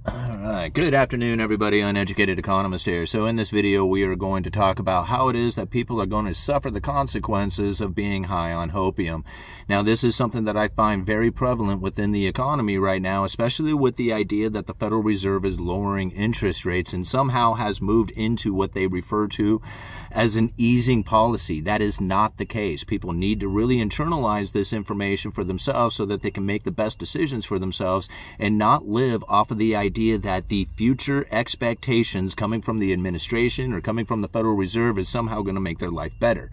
Alright, good afternoon everybody, Uneducated Economist here. So in this video we are going to talk about how it is that people are going to suffer the consequences of being high on hopium. Now this is something that I find very prevalent within the economy right now, especially with the idea that the Federal Reserve is lowering interest rates and somehow has moved into what they refer to as an easing policy. That is not the case. People need to really internalize this information for themselves so that they can make the best decisions for themselves and not live off of the idea that the future expectations coming from the administration or coming from the Federal Reserve is somehow going to make their life better.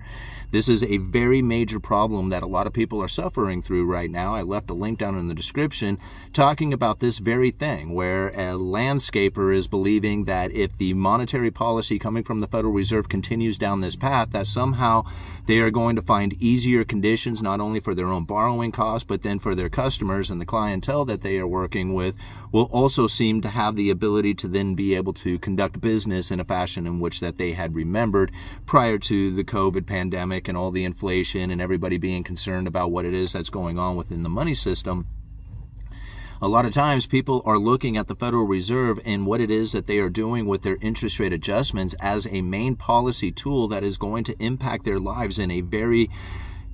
This is a very major problem that a lot of people are suffering through right now. I left a link down in the description talking about this very thing, where a landscaper is believing that if the monetary policy coming from the Federal Reserve continues down this path, that somehow they are going to find easier conditions not only for their own borrowing costs, but then for their customers, and the clientele that they are working with will also seem to have the ability to then be able to conduct business in a fashion in which that they had remembered prior to the COVID pandemic and all the inflation and everybody being concerned about what it is that's going on within the money system. A lot of times people are looking at the Federal Reserve and what it is that they are doing with their interest rate adjustments as a main policy tool that is going to impact their lives in a very,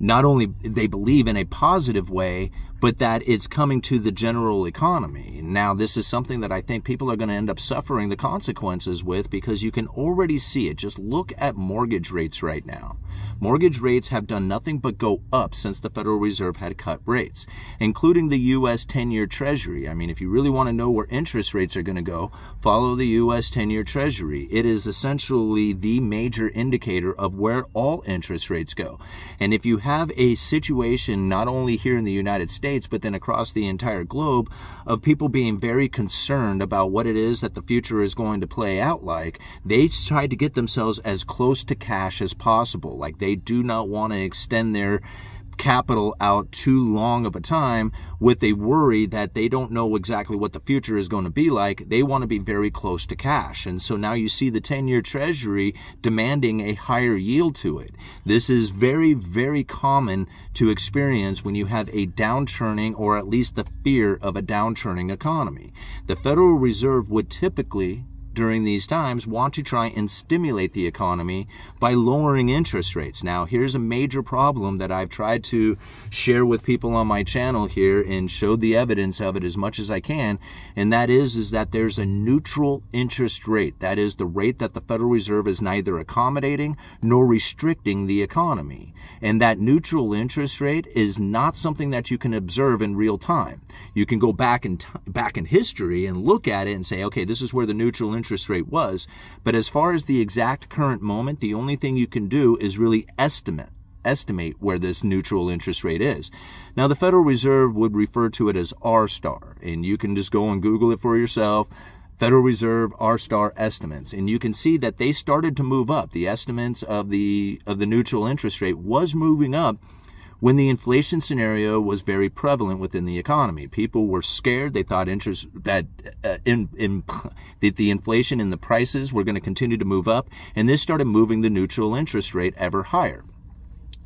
not only they believe in a positive way, but that it's coming to the general economy. Now, this is something that I think people are going to end up suffering the consequences with, because you can already see it. Just look at mortgage rates right now. Mortgage rates have done nothing but go up since the Federal Reserve had cut rates, including the U.S. 10-year Treasury. I mean, if you really want to know where interest rates are going to go, follow the U.S. 10-year Treasury. It is essentially the major indicator of where all interest rates go. And if you have a situation not only here in the United States, but then across the entire globe, of people being very concerned about what it is that the future is going to play out like, they try to get themselves as close to cash as possible. Like, they do not want to extend their capital out too long of a time with a worry that they don't know exactly what the future is going to be like. They want to be very close to cash. And so now you see the 10-year Treasury demanding a higher yield to it. This is very, very common to experience when you have a downturning, or at least the fear of a downturning economy. The Federal Reserve would typically, during these times, want to try and stimulate the economy by lowering interest rates. Now, here's a major problem that I've tried to share with people on my channel here and showed the evidence of it as much as I can, and that is that there's a neutral interest rate. That is the rate that the Federal Reserve is neither accommodating nor restricting the economy. And that neutral interest rate is not something that you can observe in real time. You can go back in history and look at it and say, okay, this is where the neutral interest rate was. But as far as the exact current moment, the only thing you can do is really estimate where this neutral interest rate is. Now, the Federal Reserve would refer to it as R star, and you can just go and Google it for yourself. Federal Reserve R star estimates, and you can see that they started to move up. The estimates of the neutral interest rate was moving up when the inflation scenario was very prevalent within the economy. People were scared. They thought that the inflation and the prices were going to continue to move up, and this started moving the neutral interest rate ever higher.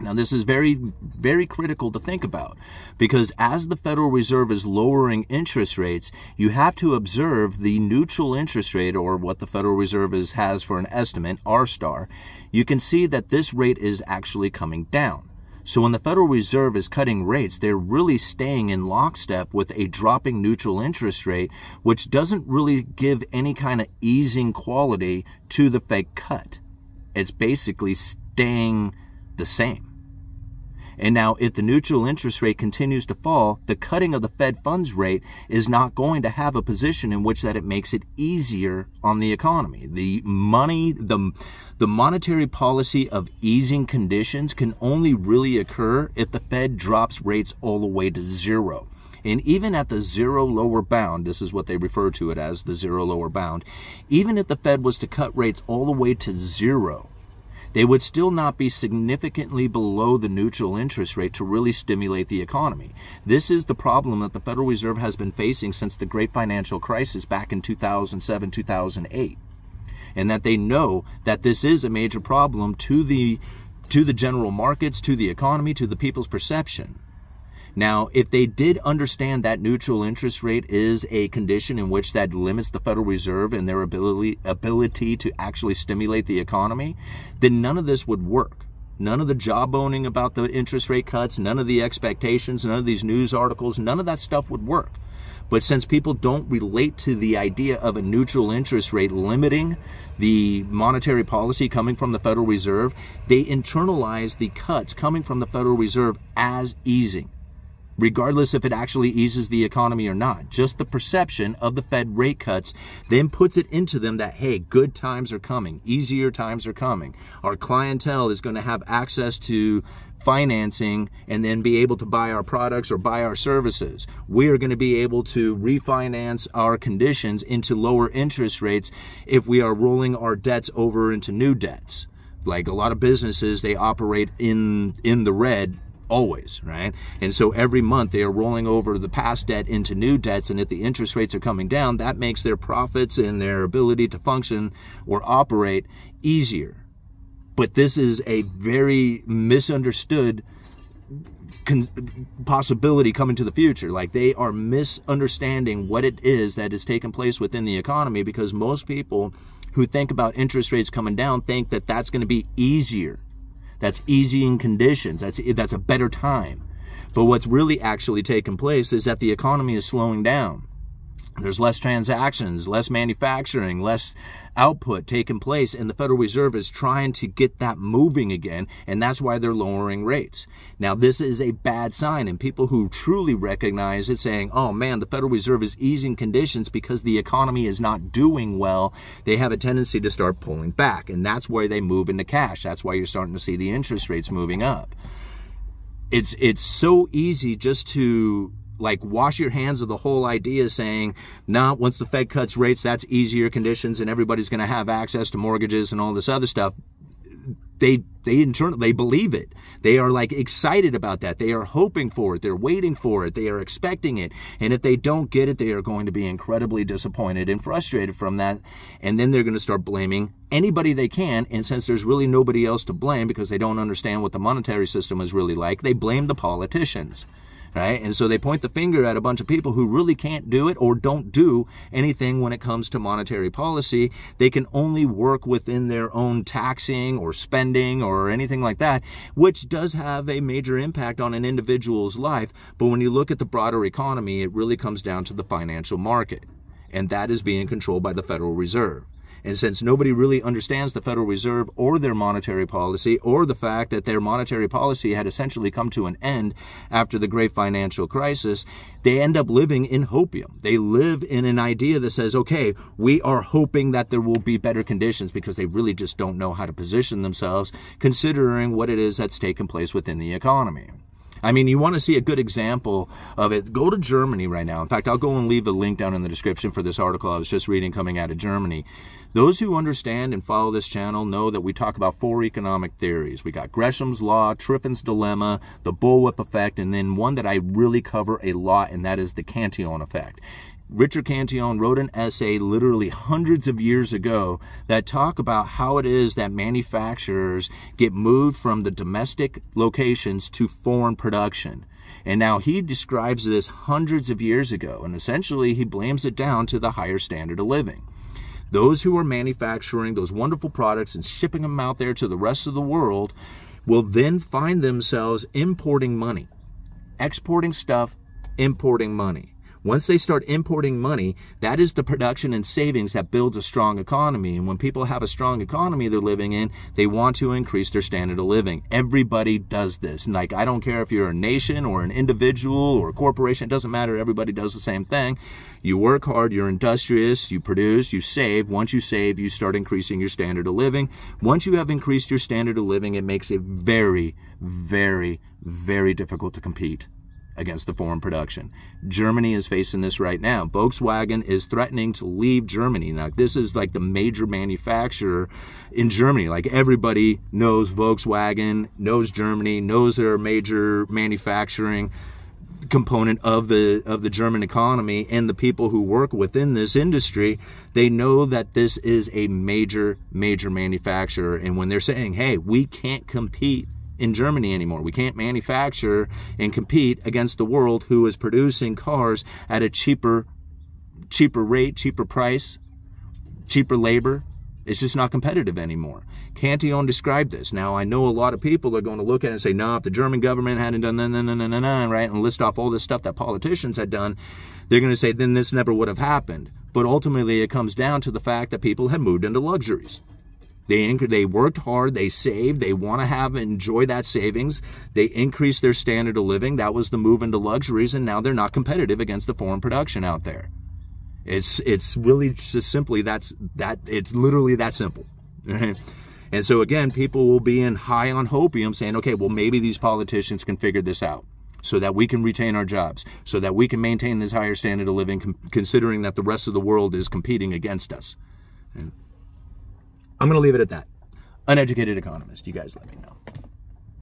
Now, this is very, very critical to think about, because as the Federal Reserve is lowering interest rates, you have to observe the neutral interest rate, or what the Federal Reserve has for an estimate, R star. You can see that this rate is actually coming down. So when the Federal Reserve is cutting rates, they're really staying in lockstep with a dropping neutral interest rate, which doesn't really give any kind of easing quality to the Fed cut. It's basically staying the same. And now, if the neutral interest rate continues to fall, the cutting of the Fed funds rate is not going to have a position in which that it makes it easier on the economy. The monetary policy of easing conditions can only really occur if the Fed drops rates all the way to zero. And even at the zero lower bound, this is what they refer to it as, the zero lower bound, even if the Fed was to cut rates all the way to zero, they would still not be significantly below the neutral interest rate to really stimulate the economy. This is the problem that the Federal Reserve has been facing since the great financial crisis back in 2007, 2008. And that they know that this is a major problem to the general markets, to the economy, to the people's perception. Now, if they did understand that neutral interest rate is a condition in which that limits the Federal Reserve and their ability to actually stimulate the economy, then none of this would work. None of the jawboning about the interest rate cuts, none of the expectations, none of these news articles, none of that stuff would work. But since people don't relate to the idea of a neutral interest rate limiting the monetary policy coming from the Federal Reserve, they internalize the cuts coming from the Federal Reserve as easing, regardless if it actually eases the economy or not. Just the perception of the Fed rate cuts then puts it into them that, hey, good times are coming, easier times are coming. Our clientele is going to have access to financing and then be able to buy our products or buy our services. We are going to be able to refinance our conditions into lower interest rates if we are rolling our debts over into new debts. Like a lot of businesses, they operate in the red always, right? And so every month they are rolling over the past debt into new debts, and if the interest rates are coming down, that makes their profits and their ability to function or operate easier. But this is a very misunderstood possibility coming to the future. Like, they are misunderstanding what it is that is taking place within the economy, because most people who think about interest rates coming down think that that's going to be easier. That's easing conditions. That's a better time. But what's really actually taking place is that the economy is slowing down. There's less transactions, less manufacturing, less output taking place, and the Federal Reserve is trying to get that moving again, and that's why they're lowering rates. Now, this is a bad sign, and people who truly recognize it saying, oh man, the Federal Reserve is easing conditions because the economy is not doing well, they have a tendency to start pulling back, and that's where they move into cash. That's why you're starting to see the interest rates moving up. It's so easy just to wash your hands of the whole idea, saying, nah, once the Fed cuts rates, that's easier conditions and everybody's going to have access to mortgages and all this other stuff. They believe it. They are excited about that. They are hoping for it. They're waiting for it. They are expecting it. And if they don't get it, they are going to be incredibly disappointed and frustrated from that. And then they're going to start blaming anybody they can. And since there's really nobody else to blame because they don't understand what the monetary system is really like, they blame the politicians. Right? And so they point the finger at a bunch of people who really can't do it or don't do anything when it comes to monetary policy. They can only work within their own taxing or spending or anything like that, which does have a major impact on an individual's life. But when you look at the broader economy, it really comes down to the financial market, and that is being controlled by the Federal Reserve. And since nobody really understands the Federal Reserve or their monetary policy, or the fact that their monetary policy had essentially come to an end after the great financial crisis, they end up living in hopium. They live in an idea that says, okay, we are hoping that there will be better conditions, because they really just don't know how to position themselves considering what it is that's taken place within the economy. I mean, you want to see a good example of it, go to Germany right now. In fact, I'll go and leave a link down in the description for this article I was just reading coming out of Germany. Those who understand and follow this channel know that we talk about 4 economic theories. We got Gresham's Law, Triffin's Dilemma, the bullwhip effect, and then one that I really cover a lot, and that is the Cantillon effect. Richard Cantillon wrote an essay literally hundreds of years ago that talk about how it is that manufacturers get moved from the domestic locations to foreign production. And now he describes this hundreds of years ago, and essentially he blames it down to the higher standard of living. Those who are manufacturing those wonderful products and shipping them out there to the rest of the world will then find themselves importing money, exporting stuff, importing money. Once they start importing money, that is the production and savings that builds a strong economy. And when people have a strong economy they're living in, they want to increase their standard of living. Everybody does this. And I don't care if you're a nation or an individual or a corporation, it doesn't matter. Everybody does the same thing. You work hard, you're industrious, you produce, you save. Once you save, you start increasing your standard of living. Once you have increased your standard of living, it makes it very, very, very difficult to compete against the foreign production. Germany is facing this right now. Volkswagen is threatening to leave Germany. Now, this is the major manufacturer in Germany. Everybody knows Volkswagen, knows Germany, knows their major manufacturing component of the German economy, and the people who work within this industry, they know that this is a major manufacturer. And when they're saying, hey, we can't compete in Germany anymore. We can't manufacture and compete against the world who is producing cars at a cheaper rate, cheaper price, cheaper labor. It's just not competitive anymore. Cantillon described this. Now, I know a lot of people are going to look at it and say, no, if the German government hadn't done right, and list off all this stuff that politicians had done, they're going to say, then this never would have happened. But ultimately, it comes down to the fact that people have moved into luxuries. They worked hard, they saved, they want to enjoy that savings, they increased their standard of living. That was the move into luxuries, and now they're not competitive against the foreign production out there. It's really just simply it's literally that simple. Right? And so again, people will be high on hopium saying, okay, well, maybe these politicians can figure this out so that we can retain our jobs, so that we can maintain this higher standard of living, considering that the rest of the world is competing against us. And I'm going to leave it at that. Uneducated Economist. You guys let me know.